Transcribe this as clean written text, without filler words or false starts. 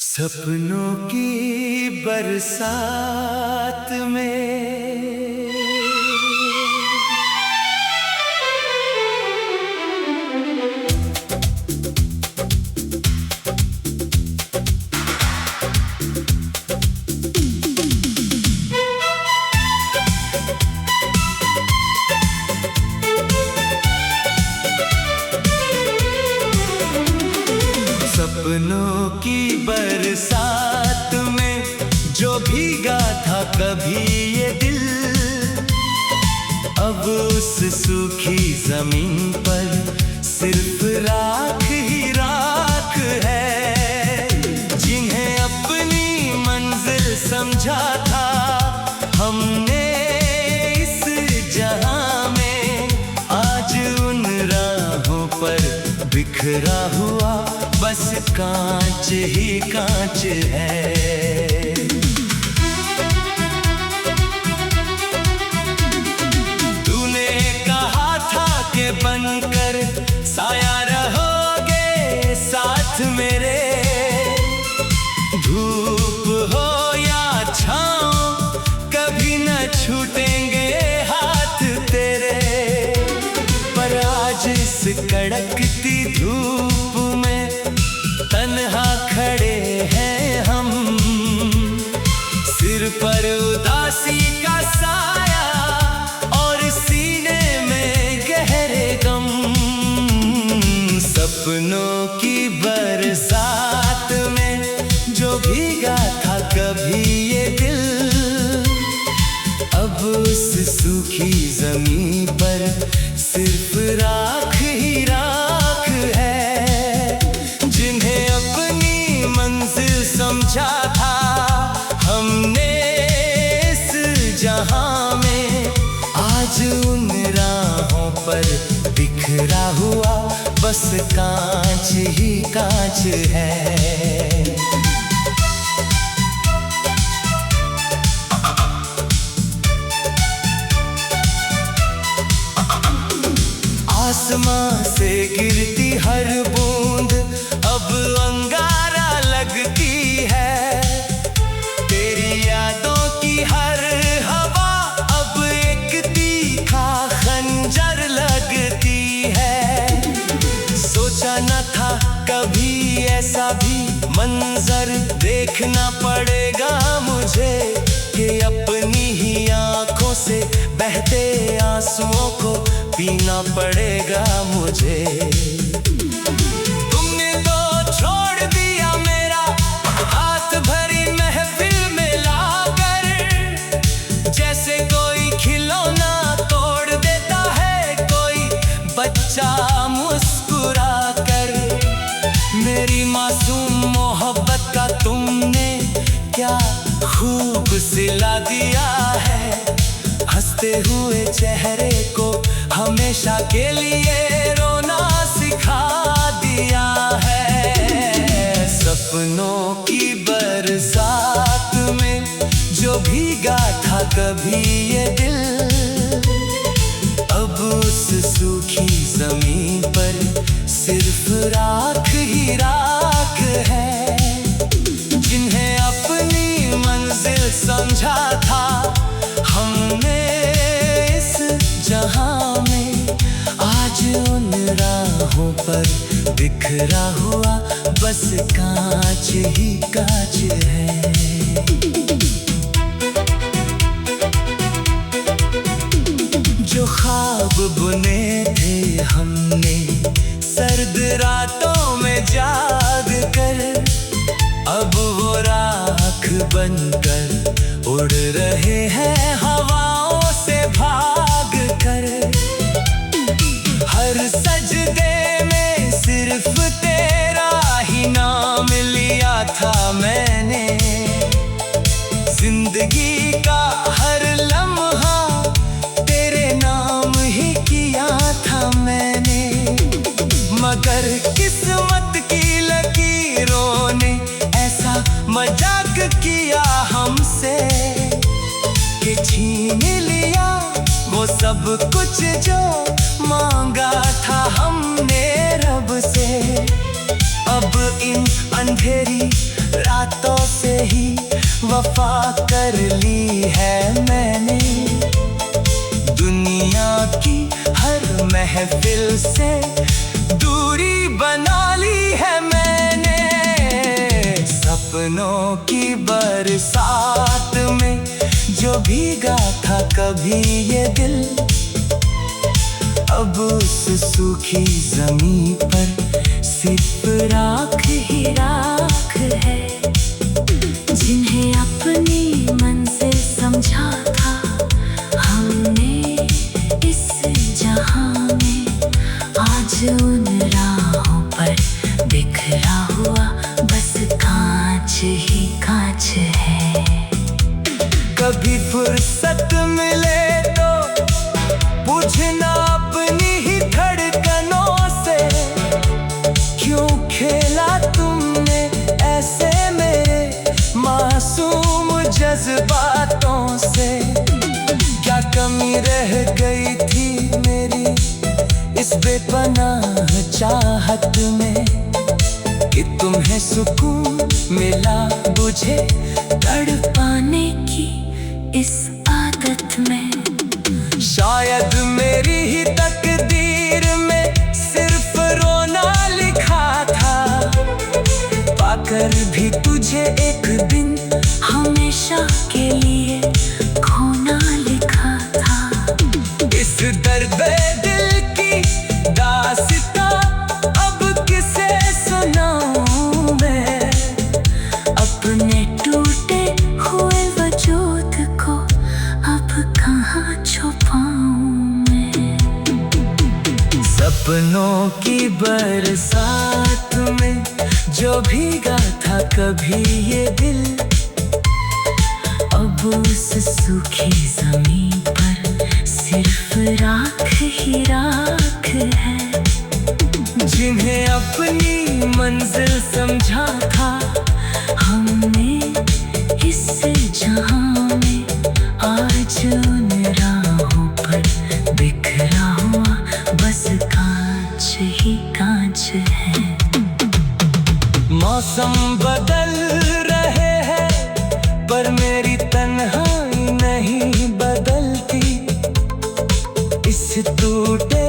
सपनों की बरसात में सपनों की बरसात में जो भीगा था कभी ये दिल, अब उस सूखी जमीन पर सिर्फ राख ही राख है। जिन्हें अपनी मंजिल समझा था हमने इस जहां में, आज उन राहों पर बिखरा हुआ बस कांच ही कांच है। तूने कहा था कि बनकर साया रहोगे साथ मेरे, धूप हो या छाँव कभी न छूटेंगे हाथ तेरे। पर आज इस कड़कती धूप में तन्हा खड़े हैं हम, सिर पर उदासी का साया और सीने में गहरे गम। सपनों की बरसात में जो भीगा था कभी ये दिल, अब उस सूखी जमीन पर सिर्फ राख ही राख है। जिन्हें अपनी मंजिल समझा था हमने इस जहां में, आज उन राहों पर बिखरा हुआ बस कांच ही कांच है। आसमां से गिरती हर बूंद अब अंगारा लगती है, तेरी यादों की हर हवा अब एक तीखा खंजर लगती है। सोचा न था कभी ऐसा भी मंजर देखना पड़ेगा मुझे, कि अपनी ही आंखों से बहते आंसुओं को पीना पड़ेगा मुझे। तुमने तो छोड़ दिया मेरा हाथ भरी महफिल में लाकर, जैसे कोई खिलौना तोड़ देता है कोई बच्चा मुस्कुरा कर। मेरी मासूम मोहब्बत का तुमने क्या खूब सिला दिया है, हंसते हुए चेहरे को हमेशा के लिए रोना सिखा दिया है। सपनों की बरसात में जो भीगा था कभी ये दिल, अब उस सूखी जमीन पर सिर्फ राख ही राख है। जिन्हें अपनी मंजिल समझा था हमने इस जहां में, आज उन राहों पर बिखरा हुआ बस कांच ही कांच है। जो ख्वाब बुने थे हमने सर्द रातों में जाग कर, अब वो राख बनकर उड़ रहे हैं हवाओं से भाग कर। हर सजदे में सिर्फ तेरा ही नाम लिया था मैंने, जिंदगी का हर लम्हा तेरे नाम ही किया था मैंने। मगर किस्मत की लकीरों ने ऐसा मजाक किया हमसे कि छीन लिया वो सब कुछ जो मांगा था हमने रब से। अब इन अंधेरी रातों से ही वफा कर ली है मैंने। दुनिया की हर महफिल से दूरी बना ली है मैंने। सपनों की बरसात में जो भीगा था कभी ये दिल, अब उस सूखी जमीन पर सिर्फ राख ही राख है। जिन्हें अपनी मंजिल समझा था हमने इस जहां में, आज उन राहों पर बिखरा हुआ बस कांच ही कांच है। कभी फुर्सत मिले तो पूछना अपनी ही धड़कनों से, क्यों खेला तुमने ऐसे मेरे मासूम जज्बातों से। क्या कमी रह गई थी मेरी इस बेपनाह चाहत में, कि तुम्हें सुकून मिला मुझे तड़पाने की इस आदत में। शायद मेरी ही तकदीर में सिर्फ रोना लिखा था, पाकर भी तुझे एक दिन हमेशा के लिए खोना लिखा था। इस दर्द दिल की दास्तां अब किसे सुनाऊं मैं, अपने टूटे हुए वजूद को अब कहाँ छुपाऊं मैं। सपनों की बरसात में जो भीगा था कभी ये दिल, अब उस सूखी जमीन पर सिर्फ राख ही राख है। जिन्हें अपनी मंजिल समझा था हमने इस जहां में, आज उन राहों पर बिखरा हुआ बस कांच ही कांच है। मौसम बदल रहे हैं पर मेरी तन्हाई नहीं बदलती। इस टूटे